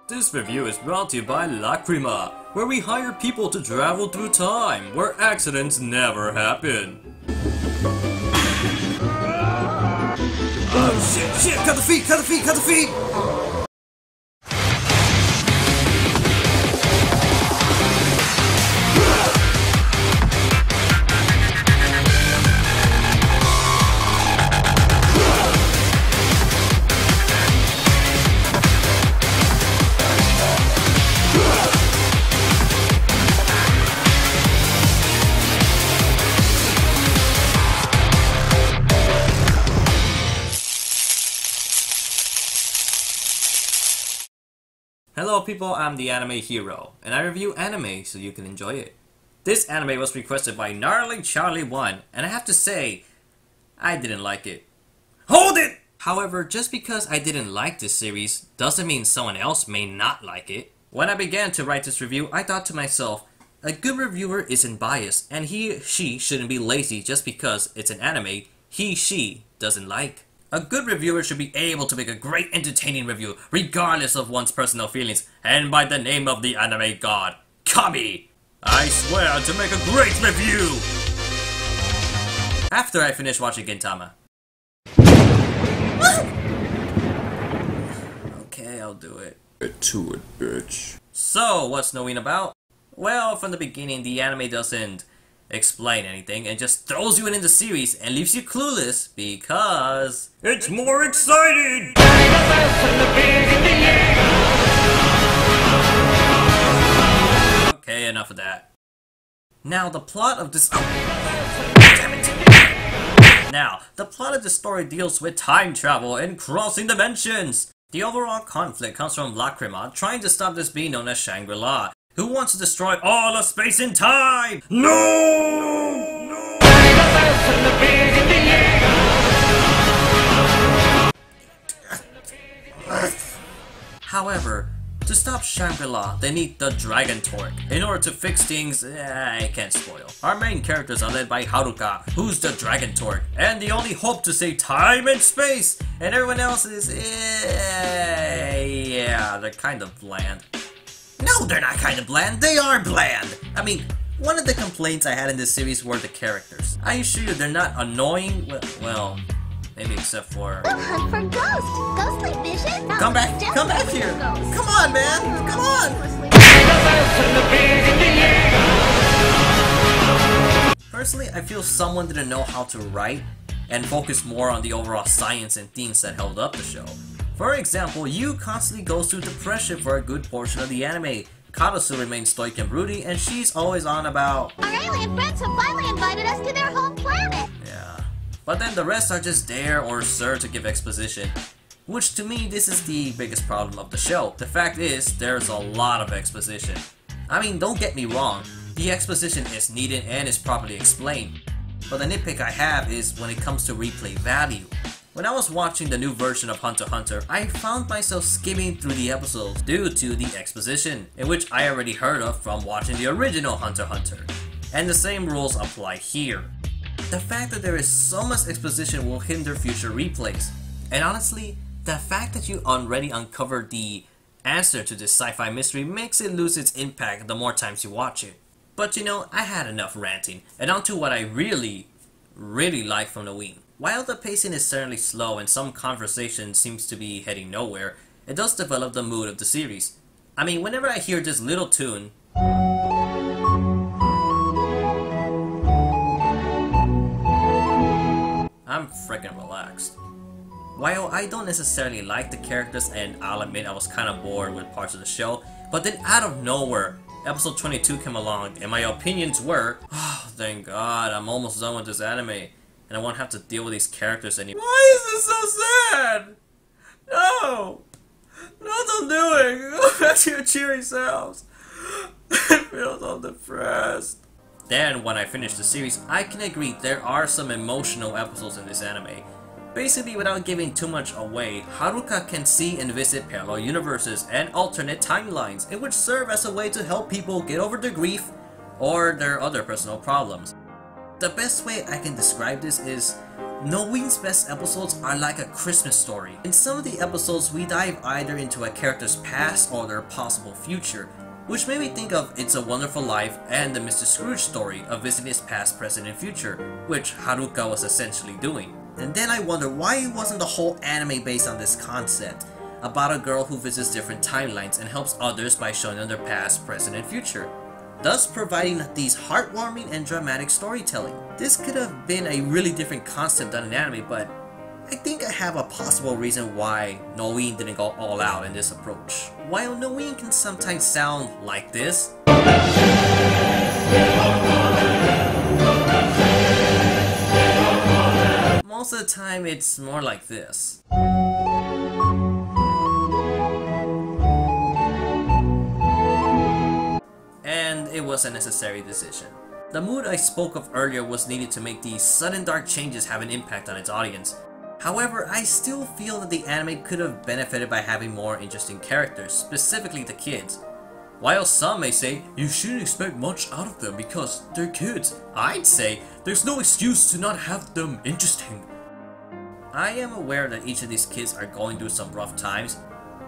This review is brought to you by Lacrima, where we hire people to travel through time, where accidents never happen. Oh shit, cut the feet, cut the feet, cut the feet! Hello people, I'm the AnimeHERO, and I review anime so you can enjoy it. This anime was requested by Gnarly Charlie 1, and I have to say, I didn't like it. Hold it! However, just because I didn't like this series, doesn't mean someone else may not like it. When I began to write this review, I thought to myself, a good reviewer isn't biased, and she shouldn't be lazy just because it's an anime she doesn't like. A good reviewer should be able to make a great entertaining review, regardless of one's personal feelings, and by the name of the anime god, Kami, I swear to make a great review! After I finish watching Gintama. Okay, I'll do it. Get to it, bitch. So, what's Noein about? Well, from the beginning, the anime doesn't explain anything and just throws you in the series and leaves you clueless because it's more exciting! Okay, enough of that. Now the plot of this story deals with time travel and crossing dimensions. The overall conflict comes from Lacrima trying to stop this being known as Shangri-La, who wants to destroy all of space and time! No! However, to stop Shangri-La, they need the Dragon Torque. In order to fix things, I can't spoil. Our main characters are led by Haruka, who's the Dragon Torque, and the only hope to save time and space, and everyone else is, yeah, they're kind of bland. No, they're not kind of bland, they are bland! I mean, one of the complaints I had in this series were the characters. I assure you they're not annoying, well, maybe except for... We'll hunt for ghosts! Ghostly vision? Come back here! Come on, man! Come on! Personally, I feel someone didn't know how to write and focus more on the overall science and themes that held up the show. For example, Yu constantly goes through depression for a good portion of the anime. Karasu remains stoic and broody, and she's always on about... Our alien friends have finally invited us to their home planet! Yeah. But then the rest are just there or serve to give exposition. Which to me, this is the biggest problem of the show. The fact is, there's a lot of exposition. I mean, don't get me wrong, the exposition is needed and is properly explained. But the nitpick I have is when it comes to replay value. When I was watching the new version of Hunter x Hunter, I found myself skimming through the episodes due to the exposition, in which I already heard of from watching the original Hunter x Hunter. And the same rules apply here. The fact that there is so much exposition will hinder future replays. And honestly, the fact that you already uncovered the answer to this sci-fi mystery makes it lose its impact the more times you watch it. But you know, I had enough ranting, and on to what I really like from Noein. While the pacing is certainly slow and some conversation seems to be heading nowhere, it does develop the mood of the series. I mean, whenever I hear this little tune, I'm freaking relaxed. While I don't necessarily like the characters, and I'll admit I was kind of bored with parts of the show, but then out of nowhere, episode 22 came along and my opinions were, oh thank god, I'm almost done with this anime. And I won't have to deal with these characters anymore. Why is this so sad? No! No, don't do it! Go back to your cheery selves. I feel so depressed. Then, when I finish the series, I can agree there are some emotional episodes in this anime. Basically, without giving too much away, Haruka can see and visit parallel universes and alternate timelines, in which serve as a way to help people get over their grief or their other personal problems. The best way I can describe this is Noein's best episodes are like a Christmas story. In some of the episodes, we dive either into a character's past or their possible future, which made me think of It's a Wonderful Life and the Mr. Scrooge story of visiting his past, present, and future, which Haruka was essentially doing. And then I wonder why wasn't the whole anime based on this concept, about a girl who visits different timelines and helps others by showing them their past, present, and future, thus providing these heartwarming and dramatic storytelling. This could have been a really different concept than an anime, but I think I have a possible reason why Noein didn't go all out in this approach. While Noein can sometimes sound like this, most of the time it's more like this. And it was a necessary decision. The mood I spoke of earlier was needed to make these sudden dark changes have an impact on its audience. However, I still feel that the anime could have benefited by having more interesting characters, specifically the kids. While some may say, you shouldn't expect much out of them because they're kids, I'd say, there's no excuse to not have them interesting. I am aware that each of these kids are going through some rough times,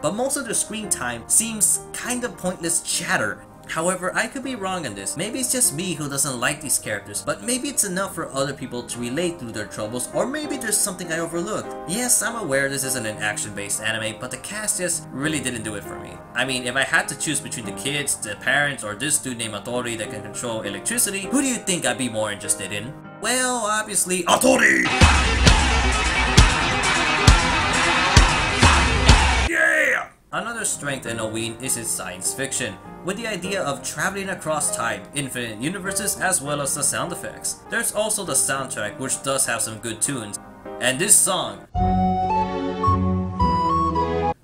but most of their screen time seems kind of pointless chatter. However, I could be wrong on this. Maybe it's just me who doesn't like these characters, but maybe it's enough for other people to relate through their troubles, or maybe there's something I overlooked. Yes, I'm aware this isn't an action-based anime, but the cast just really didn't do it for me. I mean, if I had to choose between the kids, the parents, or this dude named Atori that can control electricity, who do you think I'd be more interested in? Well, obviously, Atori! Yeah! Another strength in Noein is its science fiction, with the idea of traveling across time, infinite universes, as well as the sound effects. There's also the soundtrack, which does have some good tunes, and this song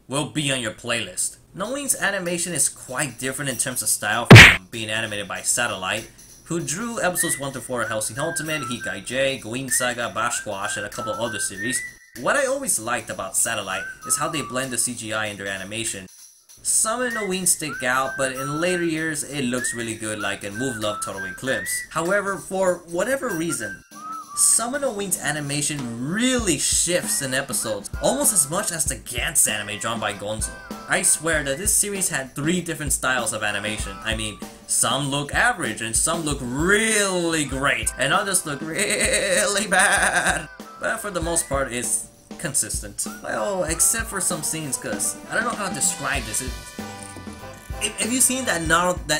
will be on your playlist. Noein's animation is quite different in terms of style from being animated by Satellite, who drew episodes 1 to 4 of Hellsing Ultimate, Hikai J, Going Saga, Bash Squash, and a couple other series. What I always liked about Satellite is how they blend the CGI in their animation. Some in Noein stick out, but in later years it looks really good, like in Move Love Total Eclipse. However, for whatever reason, some of Noein's animation really shifts in episodes, almost as much as the Gantz anime drawn by Gonzo. I swear that this series had 3 different styles of animation. I mean, some look average and some look really great, and others look really bad. But for the most part, it's consistent. Well, except for some scenes, cause I don't know how to describe this. If you've seen that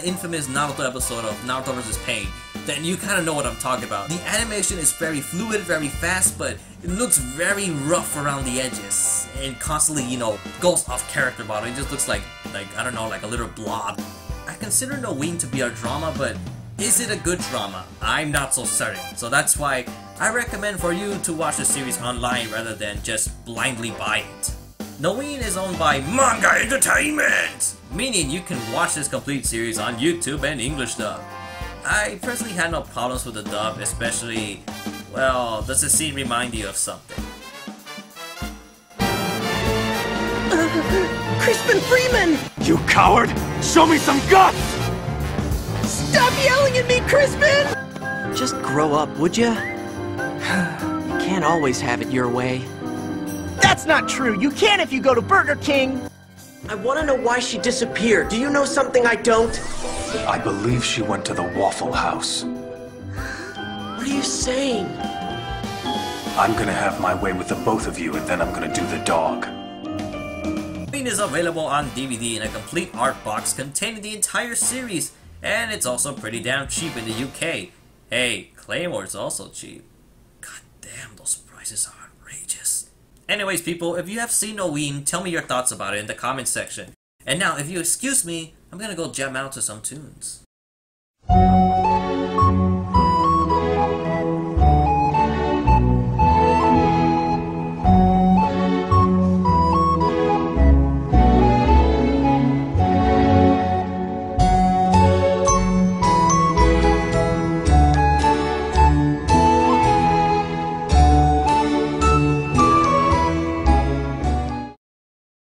infamous Naruto episode of Naruto vs. Pain, then you kind of know what I'm talking about. The animation is very fluid, very fast, but it looks very rough around the edges, and constantly, you know, goes off character model. It just looks like I don't know, like a little blob. I consider Noein to be a drama, but is it a good drama? I'm not so certain. So that's why I recommend for you to watch the series online rather than just blindly buy it. Noein is owned by Manga Entertainment, meaning you can watch this complete series on YouTube and English dub. I personally had no problems with the dub, especially, well, does the scene remind you of something? Crispin Freeman! You coward! Show me some guts! Stop yelling at me, Crispin! Just grow up, would ya? You can't always have it your way. That's not true. You can if you go to Burger King. I want to know why she disappeared. Do you know something I don't? I believe she went to the Waffle House. What are you saying? I'm gonna have my way with the both of you, and then I'm gonna do the dog. Noein is available on DVD in a complete art box containing the entire series, and it's also pretty damn cheap in the UK. Hey, Claymore's also cheap. God damn, those prices are outrageous. Anyways, people, if you have seen Noein, tell me your thoughts about it in the comments section. And now, if you excuse me, I'm gonna go jam out to some tunes.